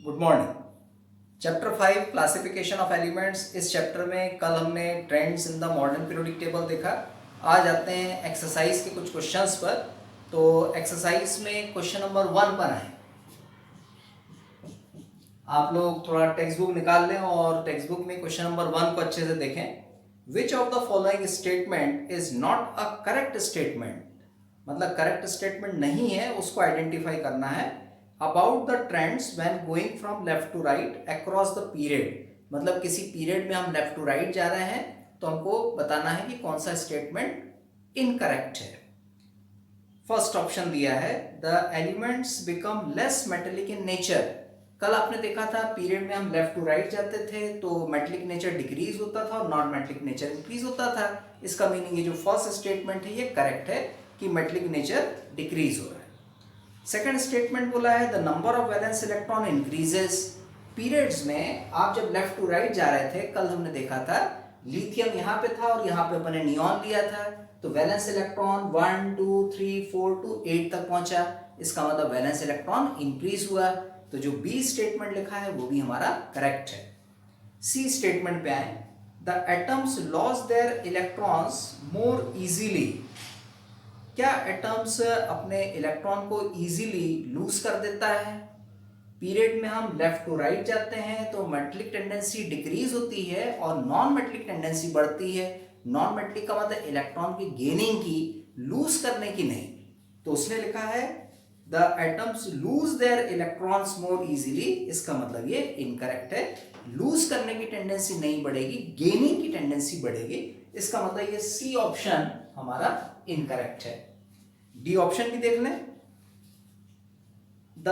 Good morning. Chapter 5 classification of elements. इस chapter में कल हमने trends in the modern periodic table देखा। आज आते हैं एक्सरसाइज के कुछ क्वेश्चंस पर। तो एक्सरसाइज में क्वेश्चन नंबर 1 पर आए। आप लोग थोड़ा टेक्स्ट बुक निकाल लें और टेक्स्ट बुक में क्वेश्चन नंबर 1 को अच्छे से देखें। Which of the following statement is not a correct statement, मतलब करेक्ट स्टेटमेंट नहीं है, उसको आइडेंटिफाई करना है। About the trends when going from left to right across the period, मतलब किसी पीरियड में हम लेफ्ट टू राइट जा रहे हैं तो हमको बताना है कि कौन सा स्टेटमेंट इनकरेक्ट है। फर्स्ट ऑप्शन दिया है the elements become less metallic in nature. कल आपने देखा था पीरियड में हम लेफ्ट टू राइट जाते थे तो मेटेलिक नेचर डिक्रीज होता था और नॉन मेटेलिक नेचर इंक्रीज होता था। इसका मीनिंग ये जो फर्स्ट स्टेटमेंट है ये करेक्ट है कि मेटेलिक नेचर डिक्रीज हो रहा है। सेकंड स्टेटमेंट बोला है the number of valence electron increases. Periods में आप जब लेफ्ट टू राइट जा रहे थे, कल हमने देखा था लिथियम यहाँ पे था और यहाँ पे अपने नियॉन लिया था, तो वैलेंस इलेक्ट्रॉन 1 2 3 4 टू 8 तक पहुंचा। इसका मतलब वैलेंस इलेक्ट्रॉन इंक्रीज हुआ। तो जो बी स्टेटमेंट लिखा है वो भी हमारा करेक्ट है। सी स्टेटमेंट पे आए the atoms lose their electrons more easily. क्या एटम्स अपने इलेक्ट्रॉन को इजीली लूज कर देता है? पीरियड में हम लेफ्ट टू राइट जाते हैं तो मेटेलिक टेंडेंसी डिक्रीज होती है और नॉन मेटेलिक टेंडेंसी बढ़ती है। नॉन मेटेलिक का मतलब इलेक्ट्रॉन की गेनिंग की, लूज करने की नहीं। तो उसने लिखा है the atoms lose their electrons more easily. इसका मतलब ये इनकरेक्ट है। लूज करने की टेंडेंसी नहीं बढ़ेगी, गेनिंग की टेंडेंसी बढ़ेगी। इसका मतलब ये सी ऑप्शन हमारा इनकरेक्ट है। डी ऑप्शन भी देख लें the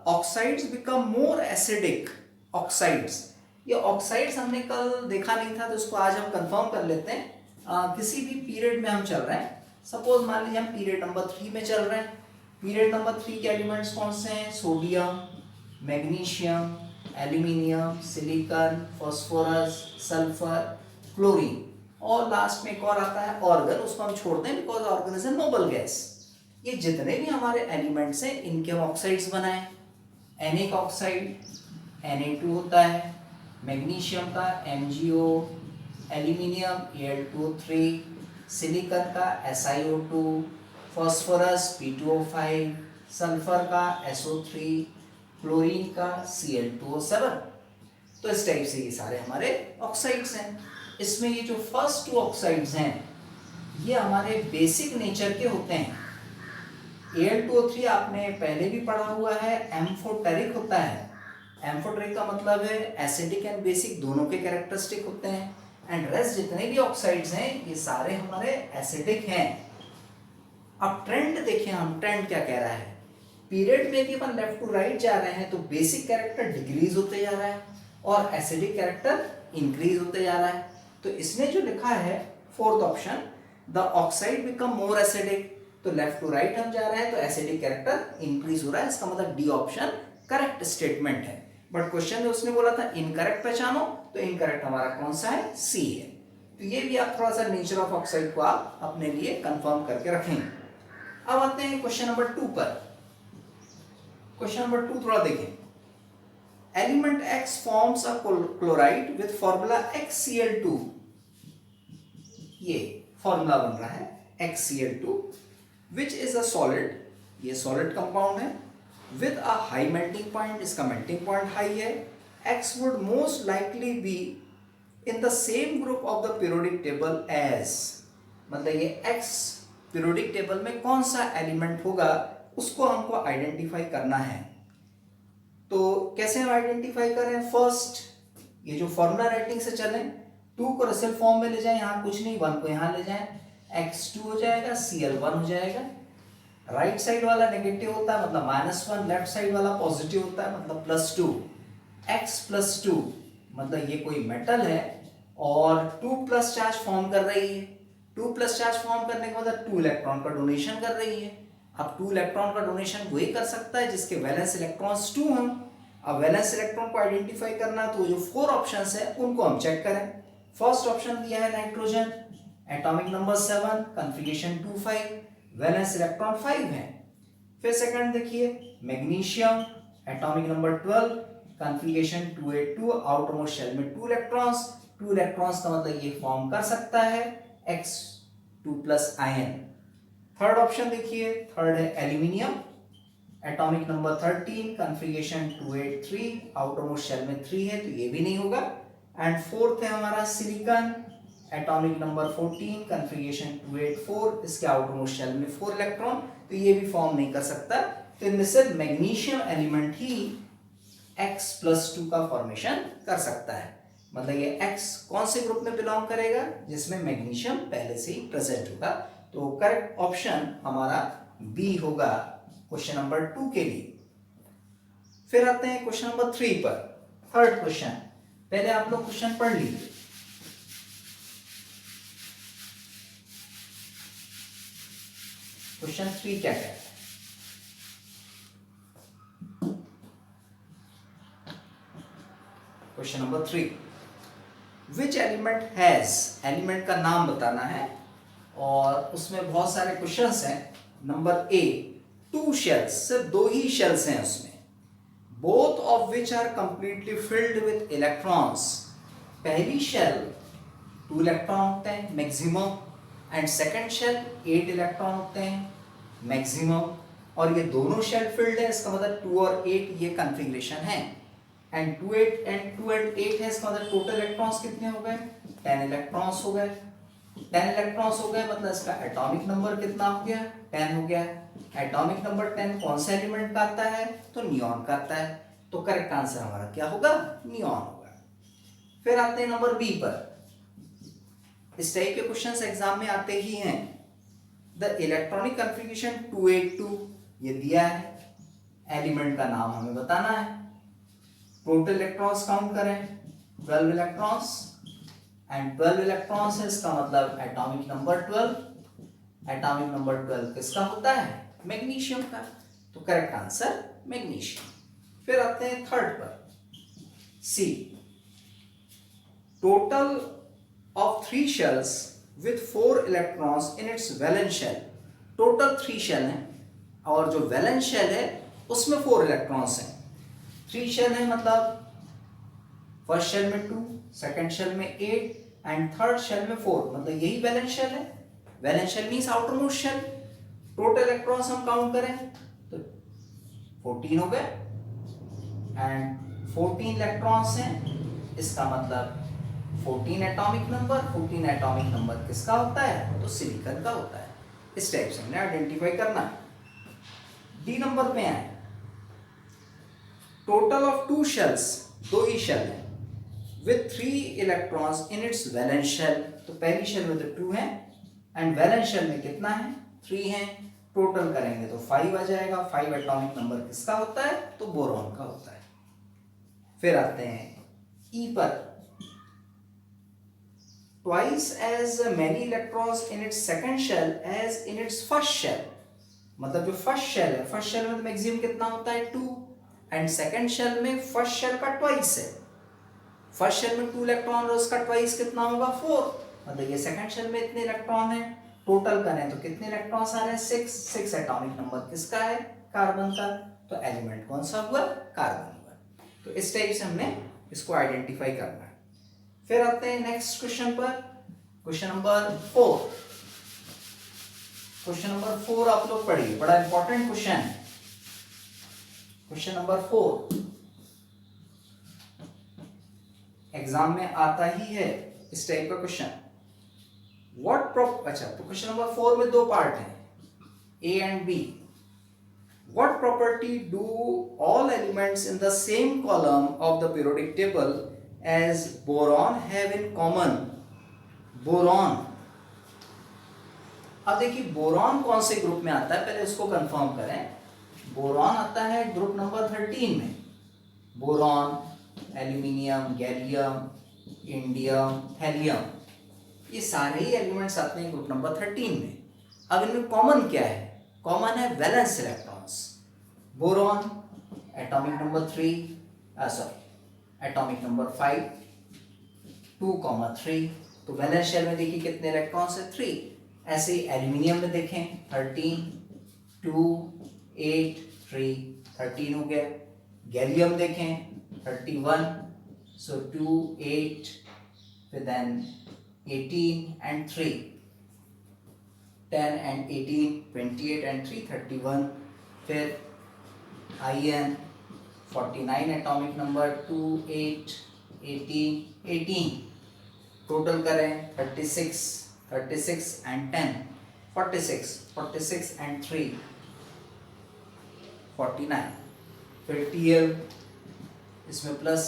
oxides become more acidic. Oxides, ये ऑक्साइड्स हमने कल देखा नहीं था तो इसको आज हम कंफर्म कर लेते हैं। किसी भी पीरियड में हम चल रहे हैं, सपोज मान लीजिए हम पीरियड नंबर 3 में चल रहे हैं। पीरियड नंबर 3 के एलिमेंट्स कौन से हैं? Sodium, magnesium, aluminium, silicon, phosphorus, sulphur, chlorine और लास्ट में एक और आता है ऑर्गन, उसको हम छोड़ दें because organ is a noble gas. ये जितने भी हमारे एलिमेंट्स हैं इनके हम ऑक्साइड्स बनाए। Na का ऑक्साइड Na2 होता है, मैग्नीशियम का MgO, एल्यूमिनियम Al2O3, सिलिकॉन का SiO2, फास्फोरस P2O5, सल्फर का SO3, क्लोरीन का Cl2O7। तो इस टाइप से ये सारे हमारे ऑक्साइड्स हैं। इसमें ये जो फर्स्ट 2 ऑक्साइड्स हैं ये हमारे बेसिक नेचर के होते हैं। Al2O3 आपने पहले भी पढ़ा हुआ है, एम्फोटेरिक होता है। एम्फोटेरिक का मतलब है एसिडिक एंड बेसिक दोनों के कैरेक्टरिस्टिक होते हैं। एंड रेस्ट जितने भी ऑक्साइड्स हैं ये सारे हमारे एसिडिक हैं। अब ट्रेंड देखें, हम ट्रेंड क्या कह रहा है। पीरियड में भी अपन लेफ्ट टू राइट जा रहे हैं तो बेसिक कैरेक्टर डिक्रीज होते जा रहा है और एसिडिक कैरेक्टर इंक्रीज होते जा रहा है। तो इसने जो लिखा है fourth option the oxide become more acidic, तो लेफ्ट टू राइट हम जा रहे हैं तो एसिडिक कैरेक्टर इंक्रीज हो रहा है। इसका मतलब डी ऑप्शन करेक्ट स्टेटमेंट है। बट क्वेश्चन में उसने बोला था इनकरेक्ट पहचानो, तो इनकरेक्ट हमारा कौन सा है? सी है। तो ये भी आप थोड़ा सा नेचर ऑफ ऑक्साइड को आप अपने लिए कंफर्म करके रखेंगे। अब आते हैं क्वेश्चन नंबर 2 पर। क्वेश्चन नंबर 2 थोड़ा देखें। Element X forms a chloride with formula XCl2। ये फॉर्मूला बन रहा है XCl2 which is a solid, ये solid कंपाउंड है with a high melting point, इसका melting point हाई है। X would most likely be in the same group of the periodic table as, मतलब ये X periodic table में कौन सा element होगा उसको हमको आइडेंटिफाई करना है। तो कैसे हम आइडेंटिफाई करें? फर्स्ट ये जो फॉर्मूला राइटिंग से चलें, 2 को रेशनल फॉर्म में ले जाएं, यहाँ कुछ नहीं, 1 को यहाँ ले जाएं, X2 हो जाएगा, Cl1 हो जाएगा। राइट साइड वाला नेगेटिव होता है मतलब -1, लेफ्ट साइड वाला पॉजिटिव होता है मतलब +2। X+2 मतलब ये कोई मेटल है और 2+ चार्ज फॉर्म कर रही है। 2+ चार्ज फॉर्म करने के बाद 2 इलेक्ट्रॉन का डोनेशन कर रही है। अब 2 इलेक्ट्रॉन का डोनेशन वही कर सकता है जिसके वैलेंस इलेक्ट्रॉन्स 2 हैं। अब वैलेंस इलेक्ट्रॉन को आइडेंटिफाई करना तो जो 4 ऑप्शंस है उनको हम चेक करें। फर्स्ट ऑप्शन दिया है nitrogen, atomic number 7, configuration 2,5, valence electron 5 है। फिर सेकंड देखिए magnesium, atomic number 12, configuration 282 outermost shell में 2 इलेक्ट्रॉन्स, 2 इलेक्ट्रॉन्स का मतलब ये फॉर्म कर सकता है X2 plus ion. Third option देखिए, थर्ड है aluminium, atomic number 13, configuration 283, outermost shell में 3 है तो ये भी नहीं होगा। एंड फोर्थ है हमारा सिलिकॉन, एटॉमिक नंबर 14, कॉन्फ़िगरेशन 284, इसके आउटर मोस्ट शेल में 4 इलेक्ट्रॉन, तो ये भी फॉर्म नहीं कर सकता। तो इनमें से मैग्नीशियम एलिमेंट ही X+2 का फॉर्मेशन कर सकता है। मतलब ये X कौन से ग्रुप में बिलोंग करेगा, जिसमें मैग्नीशियम पहले से ही प्रेजेंट होगा। तो करेक्ट ऑप्शन हमारा बी होगा क्वेश्चन नंबर 2 के लिए। फिर आते हैं क्वेश्चन नंबर 3 पर, थर्ड क्वेश्चन। पहले आप लोग क्वेश्चन पढ़ लीजिए। क्वेश्चन 3 क्या कहता है? Question number 3, which element has, element का नाम बताना है और उसमें बहुत सारे क्वेश्चंस हैं। नंबर ए, 2 शेल्स, सिर्फ 2 ही शेल्स हैं उसमें, both of which are completely filled with electrons. पहली शेल 2 इलेक्ट्रॉन होते हैं maximum, and second shell 8 electron होते हैं मैक्सिमम, और ये दोनों शेल फिल्ड है, इसका मतलब 2 और 8 ये कॉन्फ़िगरेशन है। एंड 2 and 8 है, इसका मतलब टोटल इलेक्ट्रॉन्स कितने हो गए? 10 इलेक्ट्रॉन्स हो गए। 10 इलेक्ट्रॉन्स हो गए मतलब इसका एटॉमिक नंबर कितना हो गया? 10 हो गया। एटॉमिक नंबर 10 कौन सा एलिमेंट का आता है? तो नियॉन का आता है। तो करेक्ट आंसर हमारा क्या होगा? नियॉन होगा। फिर आते हैं नंबर बी पर। इस टाइप के क्वेश्चंस एग्जाम में आते ही हैं। द इलेक्ट्रॉनिक कॉन्फ़िगरेशन 282 ये दिया है, एलिमेंट का नाम हमें बताना है। टोटल इलेक्ट्रॉन्स काउंट करें, 12 इलेक्ट्रॉन्स, एंड 12 इलेक्ट्रॉन्स है, इसका मतलब एटॉमिक नंबर 12। एटॉमिक नंबर 12 किसका होता है? मैग्नीशियम का। तो करेक्ट आंसर मैग्नीशियम। फिर आते हैं थर्ड पर, c, total of 3 shells with 4 electrons in its valence shell. Total 3 shell हैं और जो वैलेंस शेल है उसमें 4 इलेक्ट्रॉन्स हैं। 3 शेल है मतलब फर्स्ट शेल में 2, सेकंड शेल में 8 एंड थर्ड शेल में 4, मतलब यही वैलेंस शेल है। Valence shell means outermost shell. Total electrons हम काउंट करें तो 14 हो गए, एंड 14 इलेक्ट्रॉन्स हैं, इसका मतलब 14 एटॉमिक नंबर। 14 एटॉमिक नंबर किसका होता है? तो सिलिकॉन का होता है। इस टाइप से हमने आइडेंटिफाई करना है। डी नंबर पे आए, टोटल ऑफ 2 शेल्स, 2 ही शेल है, with 3 electrons in its valence shell. तो पहली शेल में तो 2 है एंड वैलेंस शेल में कितना है? 3 है। टोटल करेंगे तो 5 आ जाएगा। 5 एटॉमिक नंबर किसका होता है? तो बोरॉन का होता है। फिर आते हैं ई पर, twice as many electrons in its second shell as in its first shell। मतलब जो फर्स्ट शेल है, फर्स्ट शेल में तो मैक्सिमम कितना होता है? 2, एंड सेकंड शेल में फर्स्ट शेल का ट्वाइस है। फर्स्ट शेल में 2 इलेक्ट्रॉन और उसका ट्वाइस कितना होगा? 4। मतलब ये सेकंड शेल में इतने इलेक्ट्रॉन है। टोटल करें तो कितने इलेक्ट्रॉन्स आ रहे हैं? 6 एटॉमिक नंबर किसका है? कार्बन का। तो एलिमेंट कौन सा हुआ? कार्बन हुआ। तो इस टाइप से हमने इसको आइडेंटिफाई करना है। फिर आते हैं नेक्स्ट क्वेश्चन पर, क्वेश्चन नंबर 4। क्वेश्चन नंबर 4 आप लोग पढ़िए, बड़ा इंपॉर्टेंट क्वेश्चन है। क्वेश्चन नंबर 4 एग्जाम में आता ही है इस टाइप का क्वेश्चन। अच्छा, तो क्वेश्चन नंबर 4 में 2 पार्ट हैं, A and B. What property do all elements in the same column of the periodic table as boron have in common? Boron, अब देखिए बोरॉन कौन से ग्रुप में आता है, पहले इसको कंफर्म करें। बोरॉन आता है ग्रुप नंबर 13 में। Boron, aluminium, gallium, indium, helium, ये सारे ही एलिमेंट्स आते हैं ग्रुप नंबर 13 में। अब इनमें कॉमन क्या है? कॉमन है valence electrons. Boron atomic number 3, atomic number 5, 2,3, तो वैलेंस शेल में देखिए कितने इलेक्ट्रॉन्स है? 3। ऐसे ही एल्यूमिनियम में देखें 13, 2, 8, 3, 13 हो गया। गैलियम देखें 31, so 2, 8, then 18 and 3, 10 and 18, 28 and 3, 31, फिर IN 49 एटॉमिक नंबर, 2, 8, 18, 18, टोटल करें 36, 36 and 10, 46, 46 and 3, 49, फिर TL इसमें प्लस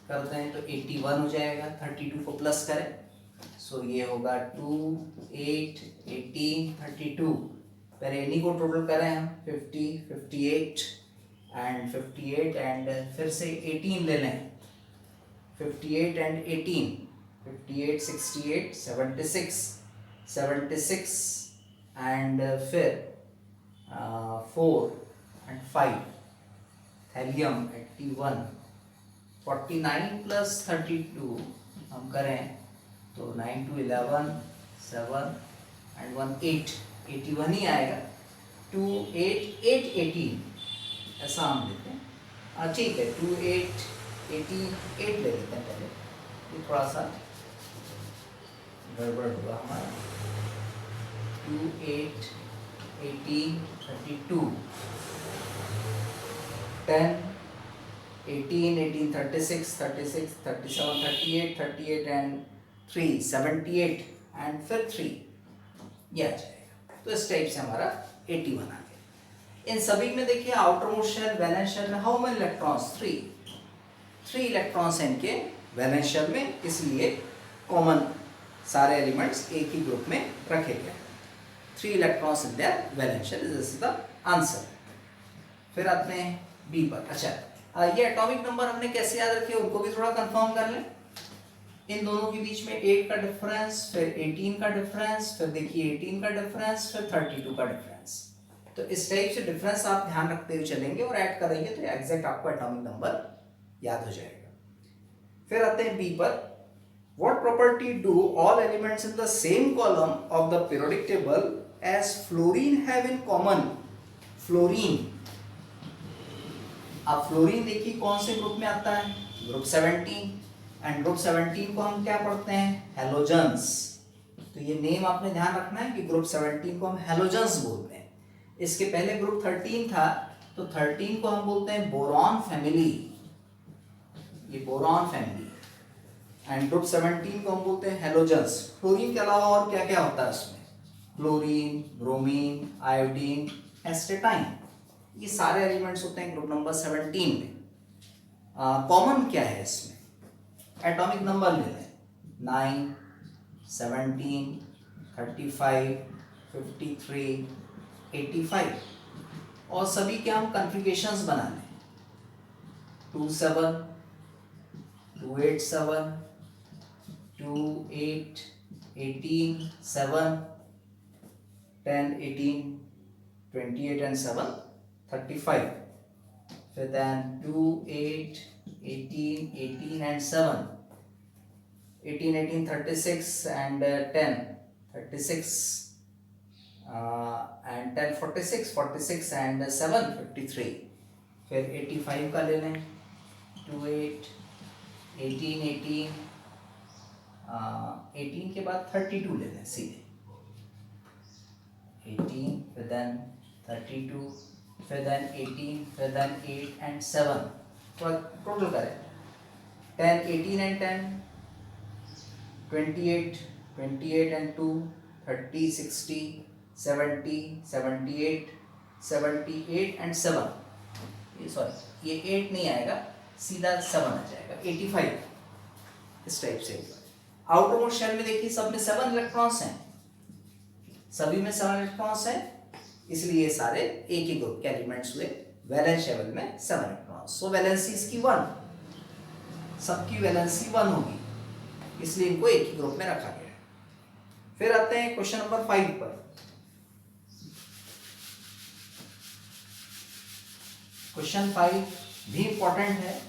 करते हैं तो 81 हो जाएगा, 32 को प्लस करें, सो ये होगा 2, 8, 18, 32, फिर इन्हीं को टोटल करें हम 50, 58 एंड 58 एंड फिर से 18 ले लें, 58 एंड 18, 58, 68, 76, 76 एंड फिर 4 एंड 5, थैलियम 81, 49 प्लस 32 हम करें तो 9 to 11, 7 and 1 8, 81 ही आएगा, 2, 8, 8, 18 ऐसा हम लेते हैं। ठीक है, 2, 8, 18, 8 ले लेते हैं पहले, ये थोड़ा सा गड़बड़ होगा हमारा, 2, 8, 18, 32, 10, 18, 18, 36, 36, 37, 38, 38 and 3, 78 and फिर 3, ये आ जाएगा। तो इस टाइप से हमारा 81 आ गया। इन सभी में देखिए outermost shell, valence shell में हाउ मेनी इलेक्ट्रॉन्स, 3 इलेक्ट्रॉन्स हैं इनके वैलेंस शेल में, इसलिए कॉमन सारे एलिमेंट्स एक ही ग्रुप में रखे गए, 3 electrons in their valence shell, this is the answer. फिर आते हैं बी पर। अच्छा, ये एटॉमिक नंबर हमने कैसे याद रखे उनको भी थोड़ा कंफर्म कर लें। इन दोनों के बीच में 8 का डिफरेंस, फिर 18 का डिफरेंस, फिर देखिए 18 का डिफरेंस, फिर 32 का डिफरेंस। तो इस टाइप से डिफरेंस आप ध्यान रखते हुए चलेंगे और ऐड करेंगे तो एग्जैक्ट आपको एटॉमिक नंबर याद हो जाएगा। फिर आते हैं बी पर। What property do all elements in the same column of the periodic table as fluorine have in common. Fluorine, अब फ्लोरीन देखिए कौन से ग्रुप में आता है, ग्रुप 17, एंड ग्रुप 17 को हम क्या पढ़ते हैं, हेलोजन्स। तो ये नेम आपने ध्यान रखना है कि ग्रुप 17 को हम हेलोजन्स बोलते हैं। इसके पहले ग्रुप 13 था, तो 13 को हम बोलते हैं बोरॉन फैमिली, ये बोरॉन फैमिली, एंड ग्रुप 17 को हम बोलते हैं हेलोजन्स। फ्लोरीन के अलावा और क्या क्या होता है उसमें, क्लोरीन, ब्रोमीन, आयोडीन, एस्टेटाइन, ये सारे एलिमेंट्स होते हैं ग्रुप नंबर 17 में। कॉमन क्या है इसमें, एटॉमिक नंबर ले लें, 9, 17, 35, 53, 85, और सभी के हम कॉन्फ़िगरेशंस बना लें, 27, 287, 28, 18, 7, 10, 18, 28 and 7, 35, फिर then 2, 8, 18, 18 and 7, 18, 18, 36 and 10, 36 and 10, 46, 46 and 7, 53, फिर 85 का ले लें, 2, 8, 18, 18, 18 के बाद 32 ले लें सीधे, 18, फिर then 32, फिर then 18, फिर then 8 and 7, टोटल करें 10, 18 and 10, 28, 28 and 2, 30, 60, 70, 78, 78 and 7, ये सॉरी ये 8 नहीं आएगा, सीधा 7 आ जाएगा, 85, इस टाइप से। आउटर मोस्ट शेल में देखिए सब में 7 इलेक्ट्रॉन्स हैं, सभी में 7 इलेक्ट्रॉन्स हैं, इसलिए ये सारे एक ही ग्रुप के एलिमेंट्स हुए। वैलेंस शेल में 7 इलेक्ट्रॉन्स, सो वैलेंसी इसकी 1, सबकी वैलेंसी 1 होगी, इसलिए इनको एक ही ग्रुप में रखा गया है। फिर आते हैं क्वेश्चन नंबर 5 पर। क्वेश्चन 5 भी इंपॉर्टेंट है,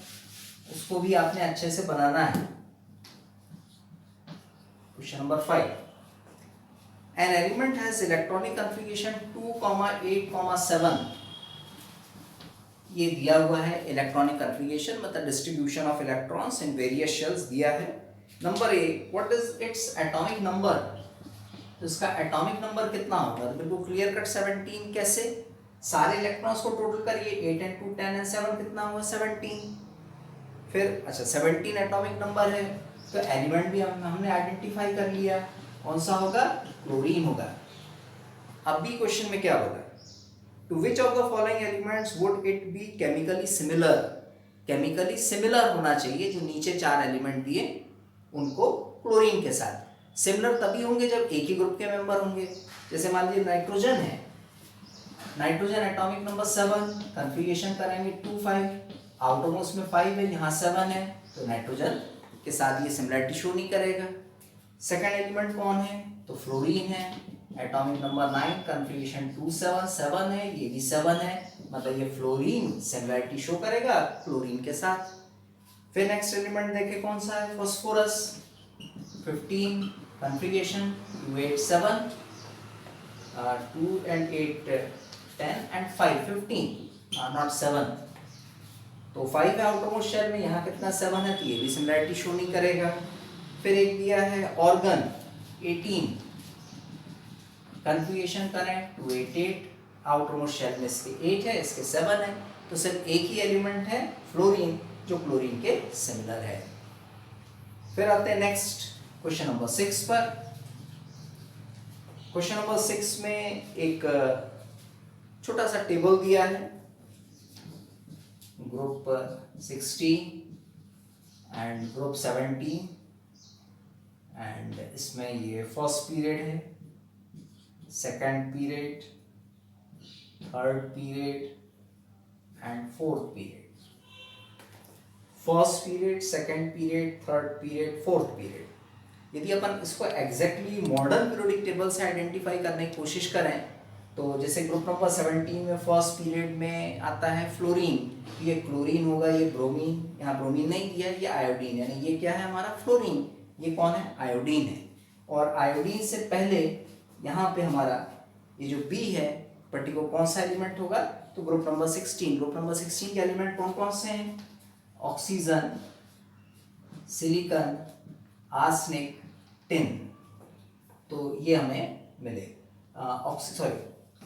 उसको भी आपने अच्छे से बनाना है। Question number 5, an element has electronic configuration 2, 8, 7, ये दिया हुआ है इलेक्ट्रॉनिक कन्फिगरेशन, मतलब distribution of electrons in various shells दिया है। Number A, what is its atomic number, तो इसका एटॉमिक नंबर कितना होगा, तो बिल्कुल क्लियर कट 17। कैसे, सारे इलेक्ट्रॉन्स को टोटल करिए, 8 and 2 10 and 7 कितना हुआ 17। फिर अच्छा 17 एटॉमिक नंबर है, तो एलिमेंट भी हमने आइडेंटिफाई कर लिया, कौन सा होगा, क्लोरीन होगा। अब भी क्वेश्चन में क्या बोला, to which of the following elements would it be chemically similar, chemically similar होना चाहिए जो नीचे 4 एलिमेंट दिए उनको क्लोरीन के साथ। सिमिलर तभी होंगे जब एक ही ग्रुप के मेंबर होंगे। जैसे मान लीजिए नाइट्रोजन है, नाइट्रोजन एटॉमिक नंबर 7, कन्फिगरेशन करेंगे 2 5, आउटरमोस्ट में 5 है, यहाँ 7 है, तो नाइट्रोजन के साथ ये सिमिलरिटी शो नहीं करेगा। सेकेंड एलिमेंट कौन है, तो फ्लोरीन है, एटॉमिक नंबर 9, कन्फिगरेशन 2 7 7 है, ये भी 7 है, मतलब ये फ्लोरीन सिमिलरिटी शो करेगा क्लोरीन के साथ। फिर नेक्स्ट एलिमेंट देखे कौन सा है, phosphorus 15, configuration 2 8 7, 2 and 8 10 and 5 15, not 7, तो 5 है आउटरमोस्ट शेल में, यहाँ कितना 7 है, तो ये भी सिमिलरिटी शो नहीं करेगा। फिर एक दिया है ऑर्गन 18, कन्फिगरेशन करें 2 8 8, आउटरमोस्ट शेल में इसके 8 है, इसके 7 है, तो सिर्फ एक ही एलिमेंट है फ्लोरीन जो क्लोरीन के सिमिलर है। फिर आते हैं नेक्स्ट क्वेश्चन नंबर 6 पर। क्वेश्चन नंबर 6 में एक छोटा सा टेबल दिया है, ग्रुप 60 एंड ग्रुप 17, एंड इसमें ये फर्स्ट पीरियड है, second period, third period and fourth period. First period, second period, third period, fourth period. यदि अपन इसको एग्जैक्टली मॉडर्न पीरियोडिक टेबल से आइडेंटिफाई करने की कोशिश करें, तो जैसे ग्रुप नंबर 17 में फर्स्ट पीरियड में आता है फ्लोरीन, ये क्लोरीन होगा, ये ब्रोमीन, यहाँ ब्रोमीन नहीं दिया, ये आयोडीन, यानी ये क्या है हमारा फ्लोरीन, ये कौन है, आयोडीन है। और आयोडीन से पहले यहाँ पे हमारा ये जो बी है पर्टिकुलर कौन सा एलिमेंट होगा, तो ग्रुप नंबर 16। ग्रुप नंबर 16 के एलिमेंट कौन कौन से हैं, ऑक्सीजन, सिलिकॉन, आर्सेनिक, टिन, तो ये हमें मिले।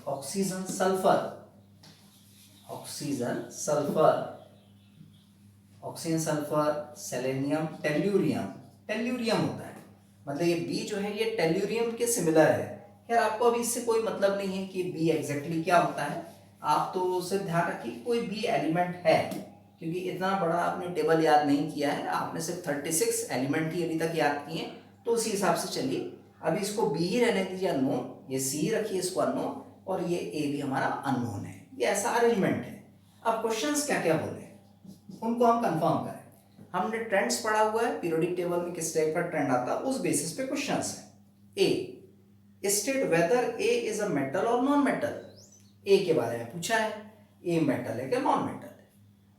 Oxygen sulphur, oxygen sulphur, oxygen sulphur, selenium, tellurium, tellurium होता है, मतलब ये बी जो है ये टेल्यूरियम के सिमिलर है। यार आपको अभी इससे कोई मतलब नहीं है कि बी एग्जैक्टली क्या होता है, आप तो सिर्फ ध्यान रखिए कोई बी एलिमेंट है, क्योंकि इतना बड़ा आपने टेबल याद नहीं किया है, आपने सिर्फ 36 एलिमेंट ही अभी तक याद किए, तो उसी हिसाब से चलिए। अभी इसको बी ही रहने दीजिए अननोन, ये सी रखिए इसको अननोन, और ये ए भी हमारा अननोन है, ये ऐसा अरेंजमेंट है। अब क्वेश्चंस क्या क्या बोले उनको हम कंफर्म करें। हमने ट्रेंड्स पढ़ा हुआ है, पीरियोडिक टेबल में किस टाइप का ट्रेंड आता है, उस बेसिस पे क्वेश्चंस है। A, state whether a is a metal और नॉन मेटल, ए के बारे में पूछा है, ए मेटल है क्या नॉन मेटल है।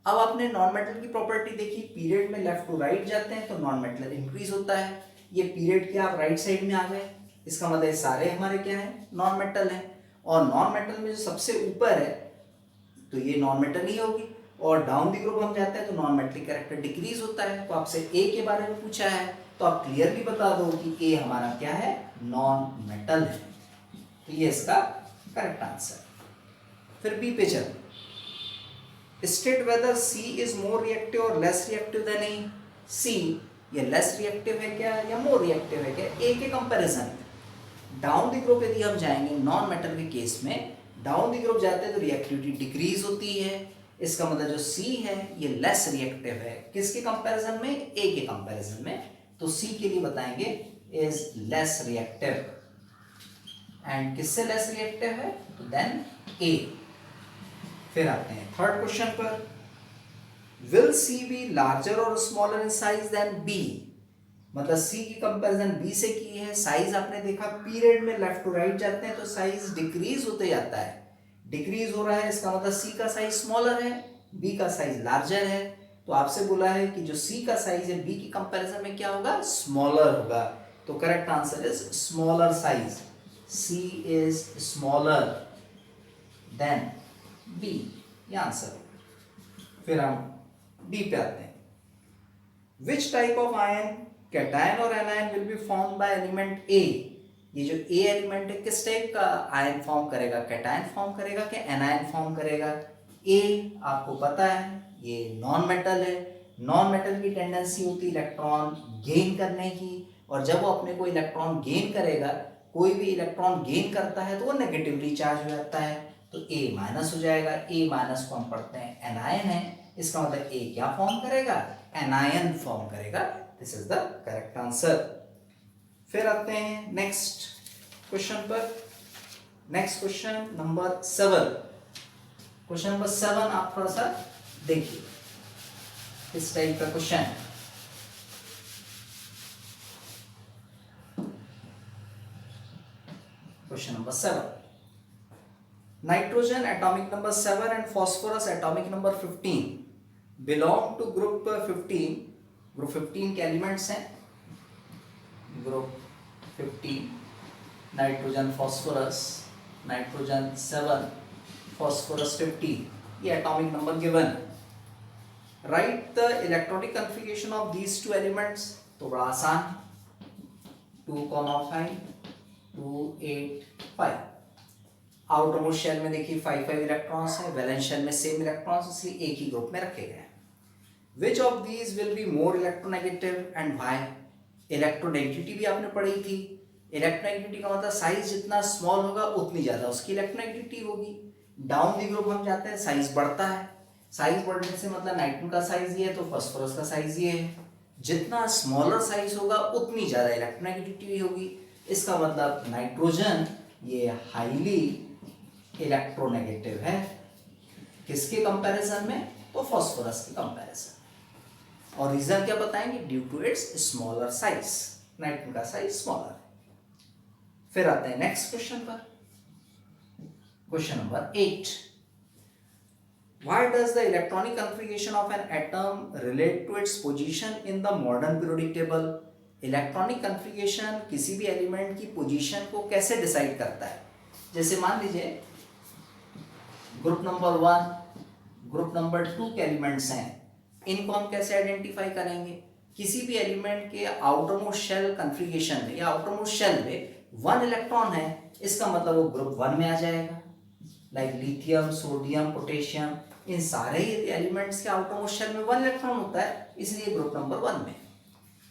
अब आपने नॉन मेटल की प्रॉपर्टी देखी, पीरियड में लेफ्ट टू राइट जाते हैं तो नॉन मेटल इंक्रीज होता है, ये पीरियड के आप राइट साइड में आ गए, इसका मतलब सारे हमारे क्या है, नॉन मेटल है। और नॉन मेटल में जो सबसे ऊपर है तो ये नॉन मेटल ही होगी, और डाउन दी ग्रुप हम जाते हैं तो नॉन मेटल कैरेक्टर डिक्रीज होता है। तो आपसे ए के बारे में पूछा है तो आप क्लियरली बता दो कि ए हमारा क्या है, नॉन मेटल है, तो ये इसका करेक्ट आंसर। फिर बी पे चलो, state whether C is more reactive और लेस रिएक्टिव देन ए। सी ये लेस रिएक्टिव है क्या या मोर रिएक्टिव है क्या ए के कंपैरिजन। डाउन द ग्रुप यदि हम जाएंगे नॉन मेटल के केस में, डाउन द ग्रुप जाते हैं तो रिएक्टिविटी डिक्रीज होती है, इसका मतलब जो सी है ये लेस रिएक्टिव है, किसके कंपैरिजन में, ए के कंपैरिजन में। तो सी के लिए बताएंगे इज लेस रिएक्टिव, एंड किससे लेस रिएक्टिव है, देन ए। फिर आते हैं थर्ड क्वेश्चन पर, विल सी बी लार्जर और smaller in size than B, मतलब सी की कंपैरिजन बी से की है। साइज आपने देखा पीरियड में लेफ्ट टू राइट जाते हैं तो साइज डिक्रीज होते जाता है, डिक्रीज हो रहा है, इसका मतलब सी का साइज स्मॉलर है, बी का साइज लार्जर है। तो आपसे बोला है कि जो सी का साइज है बी की कंपैरिजन में क्या होगा, स्मॉलर होगा, तो correct answer is smaller size, c is smaller than b, ये आंसर होगा। फिर हम डी पे आते हैं। Which type of ion, cation और anion will be form by element a. ये जो ए एलिमेंट है किस टाइप का आयन फॉर्म करेगा, कैटायन फॉर्म करेगा कि एनायन फॉर्म करेगा। ए आपको पता है ये नॉन मेटल है, नॉन मेटल की टेंडेंसी होती है इलेक्ट्रॉन गेन करने की, और जब वो अपने को इलेक्ट्रॉन गेन करेगा, कोई भी इलेक्ट्रॉन गेन करता है तो वो नेगेटिवली चार्ज हो जाता है, तो ए माइनस हो जाएगा। ए माइनस को हम पढ़ते हैं एनायन है, इसका मतलब ए क्या फॉर्म करेगा, एनायन फॉर्म करेगा। This is the correct answer. फिर आते हैं नेक्स्ट क्वेश्चन पर। Next question number 7। Question number 7 आप थोड़ा सा देखिए किस टाइप का क्वेश्चन है। Question number 7, nitrogen atomic number 7 and phosphorus atomic number 15 belong to group 15। Group 15 के एलिमेंट्स हैं, group 15, nitrogen phosphorus, nitrogen 7 phosphorus 15, ये एटॉमिक नंबर गिवन है। Write the electronic configuration of these two elements, तो बड़ा आसान, 2,5 2 8 5। Outer most shell में देखिए 5 electrons है, वैलेंस शेल में सेम इलेक्ट्रॉन्स, इसलिए एक ही ग्रुप में रखे गए हैं। Which of these will be more electronegative and why. Electronegativity भी आपने पढ़ी थी। इलेक्ट्रोनेगेटिविटी का मतलब साइज जितना स्मॉल होगा उतनी ज्यादा उसकी इलेक्ट्रोनेगेटिविटी होगी। डाउन दी ग्रुप हम जाते हैं, साइज बढ़ता है, साइज बढ़ने से मतलब नाइट्रोजन का साइज ये है तो फास्फोरस का साइज ये है। जितना स्मॉलर साइज होगा उतनी ज्यादा इलेक्ट्रोनेगेटिविटी होगी। इसका मतलब नाइट्रोजन ये हाईली इलेक्ट्रोनेगेटिव है, किसके कंपैरिजन में, तो फास्फोरस के कंपैरिजन। और रीजन क्या बताएंगे, due to its smaller size, nitrogen का साइज स्मॉलर है। फिर आते हैं नेक्स्ट क्वेश्चन पर। Question number 8, why does the electronic configuration of an atom relate to its position in the modern periodic table। Electronic configuration किसी भी element की position को कैसे डिसाइड करता है। जैसे मान लीजिए ग्रुप नंबर 1, ग्रुप नंबर 2 के एलिमेंट्स हैं, इनको हम कैसे आइडेंटिफाई करेंगे। किसी भी एलिमेंट के आउटर मोस्ट शेल कन्फिगरेशन में या आउटर मोस्ट शेल में 1 इलेक्ट्रॉन है, इसका मतलब वो ग्रुप 1 में आ जाएगा। लाइक लिथियम, सोडियम, पोटेशियम, इन सारे एलिमेंट्स के आउटर मोस्ट शेल में 1 इलेक्ट्रॉन होता है, इसलिए ग्रुप नंबर 1 में।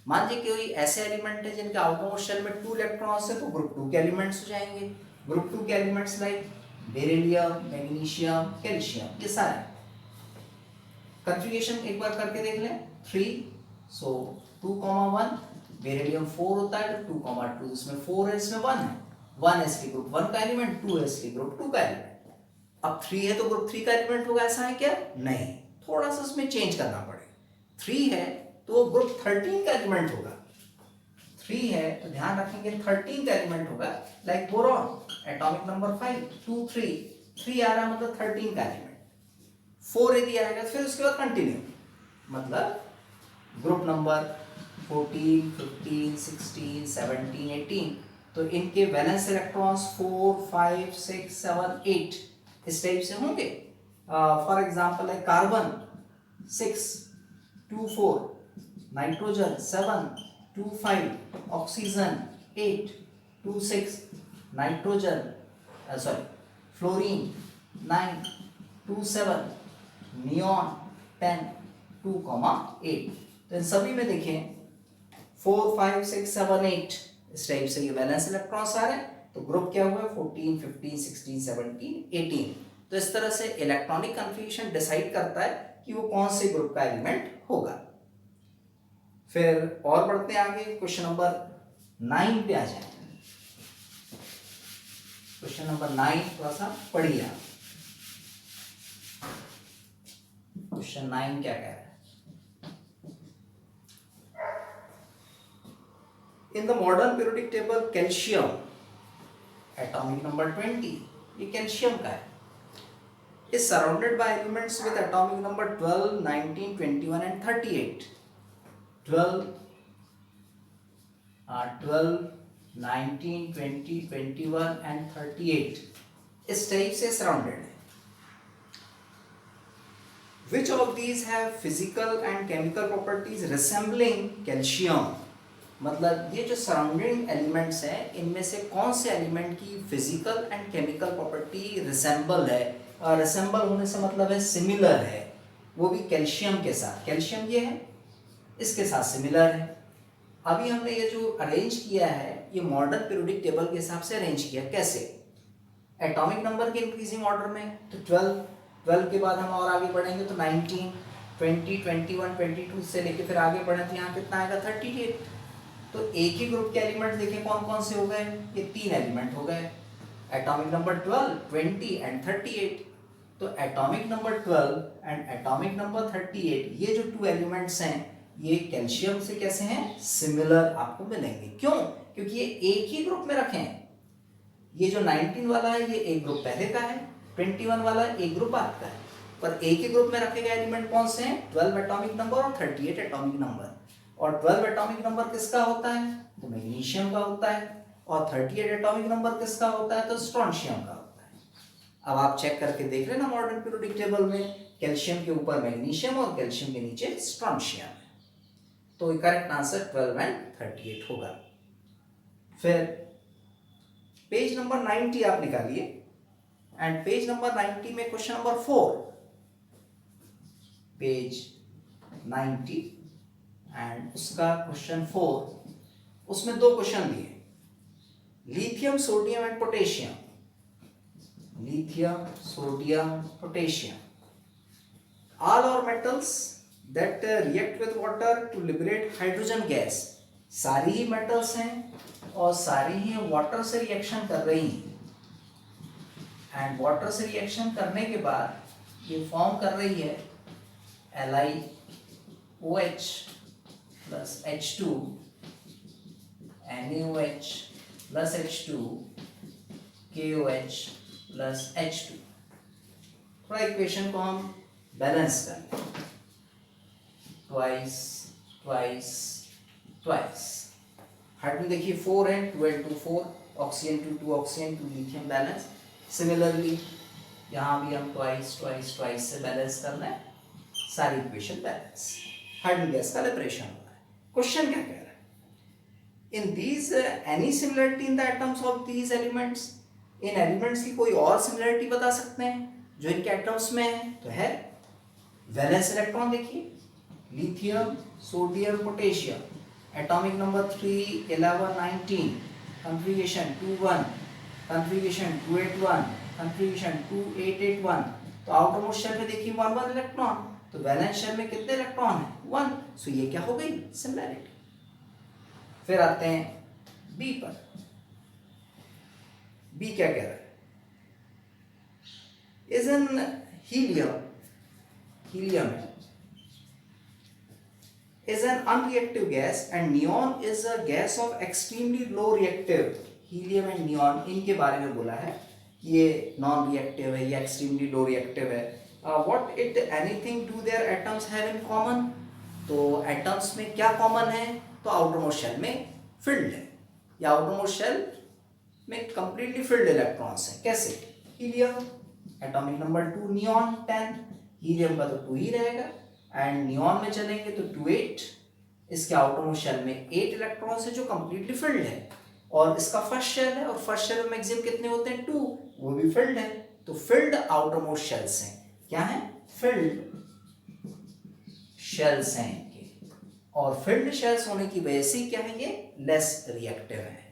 मान लीजिए कोई ऐसे एलिमेंट है जिनके आउटर मोस्ट शेल में 2 इलेक्ट्रॉन्स है, तो ग्रुप 2 के एलिमेंट्स हो जाएंगे। ग्रुप 2 के elements like beryllium, magnesium, calcium, ये सारे। कन्फिगरेशन एक बार करके देख लें। 3, सो 2,1, बेरिलियम 4 होता है, 2,2 इसमें 4 है, इसमें 1 है। 1 है इसके ग्रुप 1 का एलिमेंट, 2 है इसके ग्रुप 2 का एलिमेंट। अब 3 है तो ग्रुप 3 का एलिमेंट होगा, ऐसा है क्या, नहीं, थोड़ा सा उसमें चेंज करना पड़ेगा। 3 है तो वो ग्रुप 13 का एलिमेंट होगा। 3 है तो ध्यान रखेंगे 13 का एलिमेंट होगा। लाइक बोरॉन, एटॉमिक नंबर 5 2 3, 3 आ रहा है मतलब 13 का एलिमेंट। 4 यदि आएगा फिर उसके बाद कंटिन्यू, मतलब ग्रुप नंबर 14 15 16 17 18, तो इनके वैलेंस इलेक्ट्रॉन्स 4 5 6 7 8 इस टाइप से होंगे। फॉर एग्जांपल है carbon 6 2 4, nitrogen 7 2 5, oxygen 8 2 6, nitrogen fluorine 9 2 7, neon 10 2,8। तो इन सभी में देखें 4 5 6 7 8 इस टाइप से ये वैलेंस इलेक्ट्रॉन्स आ रहे हैं, तो ग्रुप क्या हुआ 14 15 16 17 18। तो इस तरह से इलेक्ट्रॉनिक कन्फिगरेशन डिसाइड करता है कि वो कौन से ग्रुप का एलिमेंट होगा। फिर और बढ़ते हैं आगे, क्वेश्चन नंबर 9 पे आ जाए। क्वेश्चन नंबर 9 थोड़ा सा पढ़िए आप। क्वेश्चन 9 क्या कह रहा है। In the modern periodic table calcium atomic number 20, ये कैल्शियम का है, is surrounded by elements with atomic number 12 19 21 and 38। 12 19 20 21 and 38 इस टाइप से सराउंडेड है। Which of these have physical and chemical properties resembling calcium? मतलब ये जो सराउंडिंग एलिमेंट्स हैं इनमें से कौन से एलिमेंट की physical and chemical property resemble है, और रिसेंबल होने से मतलब है सिमिलर है, वो भी कैल्शियम के साथ। कैल्शियम ये है, इसके साथ सिमिलर है। अभी हमने ये जो अरेंज किया है ये मॉडर्न पीरियोडिक टेबल के हिसाब से अरेंज किया। कैसे? एटॉमिक नंबर के इंक्रीजिंग ऑर्डर में, तो 12 के बाद हम और आगे बढ़ेंगे तो 19, 20, 21, 22 से लेके फिर आगे बढ़े तो यहाँ कितना आएगा 38। तो एक ही ग्रुप के एलिमेंट देखें कौन कौन से हो गए, ये 3 एलिमेंट हो गए, एटॉमिक नंबर 12, 20 एंड 38। तो atomic number 12 and atomic number 38 ये जो 2 एलिमेंट्स हैं ये कैल्शियम से कैसे हैं, सिमिलर आपको मिलेंगे। क्यों? क्योंकि ये एक ही ग्रुप में रखे हैं। ये जो 19 वाला है ये एक ग्रुप पहले का है, 21 वाला एक ग्रुप बाद का है, पर एक ही ग्रुप में रखे गए एलिमेंट कौन से हैं, 12 एटॉमिक नंबर और 38 एटॉमिक नंबर। और 12 एटॉमिक नंबर किसका होता है, तो मैग्नीशियम का होता है, और 38 एटॉमिक नंबर किसका होता है, तो स्ट्रोंशियम का होता है। अब आप चेक करके देख लेना मॉडर्न पीरियोडिक टेबल में, कैल्शियम के ऊपर मैग्नीशियम और कैल्शियम के नीचे स्ट्रोंशियम है। तो करेक्ट आंसर 12 एंड 38 होगा। फिर पेज नंबर 90 आप निकालिए, एंड पेज नंबर 90 में क्वेश्चन नंबर 4, पेज 90 एंड उसका क्वेश्चन 4, उसमें 2 क्वेश्चन दिए, lithium, sodium and potassium. Lithium, sodium, potassium, all are metals that react with water to liberate hydrogen gas। सारी ही metals हैं और सारी ही वाटर से रिएक्शन कर रही हैं, एंड वाटर से रिएक्शन करने के बाद ये फॉर्म कर रही है LiOH plus H2, NaOH plus H2, KOH plus H2। थोड़ा इक्वेशन को हम बैलेंस करें, ट्वाइस ट्वाइस ट्वाइस। हाइड्रोजन देखिए 4 है, 12 to 4, oxygen 2 oxygen 2 lithium balance. Similarly यहाँ भी हम ट्वाइस ट्वाइस ट्वाइस से बैलेंस करना है, सारी इक्वेशन बैलेंस। हाइड्रोजन गैस का लिबरेशन हो रहा है। क्वेश्चन क्या कह रहा है, in these any similarity in the atoms of these elements. In elements की कोई और सिमिलरिटी बता सकते हैं जो इनके एटम्स में है, तो है वैलेंस इलेक्ट्रॉन। देखिए lithium, sodium, potassium, atomic number 3, 11, 19, configuration 21, configuration 281, configuration 2881। तो आउटर मोस्ट शेल में देखिए 1 इलेक्ट्रॉन, तो वैलेंस शेल में कितने इलेक्ट्रॉन है, 1। सो ये क्या हो गई, सिमिलरिटी। फिर आते हैं बी पर। बी क्या कह रहा है, is an helium, helium is an unreactive gas and neon is a gas of extremely low reactive। Helium and neon इनके बारे में बोला है, ये नॉन रिएक्टिव है, ये एक्सट्रीमली लो रिएक्टिव है। What it anything do their atoms have in common. तो एटम्स में क्या कॉमन है, तो आउटर मोस्ट शेल में फिल्ड है, या आउटर मोस्ट शेल में कंप्लीटली फिल्ड इलेक्ट्रॉन्स हैं। कैसे, helium atomic number 2, neon 10, helium का तो 2 ही रहेगा, एंड नियॉन में चलेंगे तो 28, इसके आउटर मोस्ट शेल में 8 इलेक्ट्रॉन्स है जो कंप्लीटली फिल्ड है, और इसका फर्स्ट शेल है, और फर्स्ट शेल में मैक्सिमम कितने होते हैं, 2, वो भी फिल्ड है। तो फिल्ड आउटर मोस्ट शेल्स हैं, क्या है, फिल्ड शेल्स हैं इनके, और फिल्ड शेल्स होने की वजह से क्या है, ये लेस रिएक्टिव है।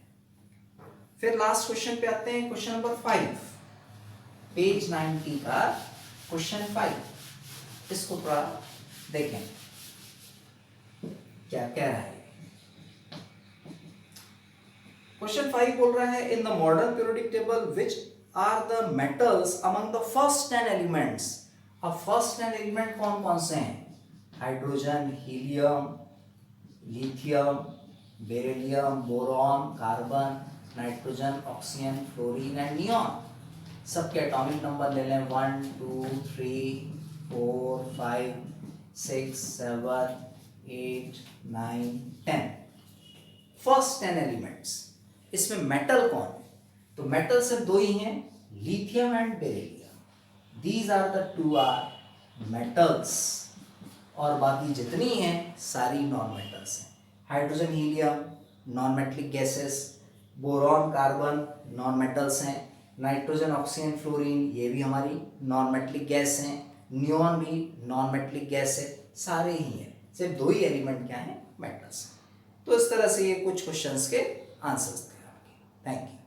फिर लास्ट क्वेश्चन पे आते हैं, क्वेश्चन नंबर 5, पेज 90 का क्वेश्चन 5। इसको थोड़ा देखें क्या कह रहा है। क्वेश्चन 5 बोल रहा है, in the modern periodic table which are the metals among the first 10 elements. अब फर्स्ट 10 एलिमेंट कौन कौन से हैं, hydrogen, helium, lithium, beryllium, boron, carbon, nitrogen, oxygen, fluorine and neon. सबके एटॉमिक नंबर ले लें, 1, 2, 3, 4, 5, 6, 7, 8, 9, 10। फर्स्ट 10 एलिमेंट्स, इसमें मेटल कौन है, तो मेटल सिर्फ 2 ही हैं, lithium and beryllium. These are the 2 are metals और बाकी जितनी हैं सारी नॉन मेटल्स हैं। Hydrogen helium non metallic gases, boron carbon non metals हैं, नाइट्रोजन ऑक्सीजन फ्लोरीन ये भी हमारी नॉन मेटलिक गैस हैं, नियॉन भी नॉन मेटलिक गैस है, सारे ही हैं, सिर्फ दो ही एलिमेंट क्या हैं, मेटल्स हैं। तो इस तरह से ये कुछ क्वेश्चंस के आंसर्स थे आपके। Thank you.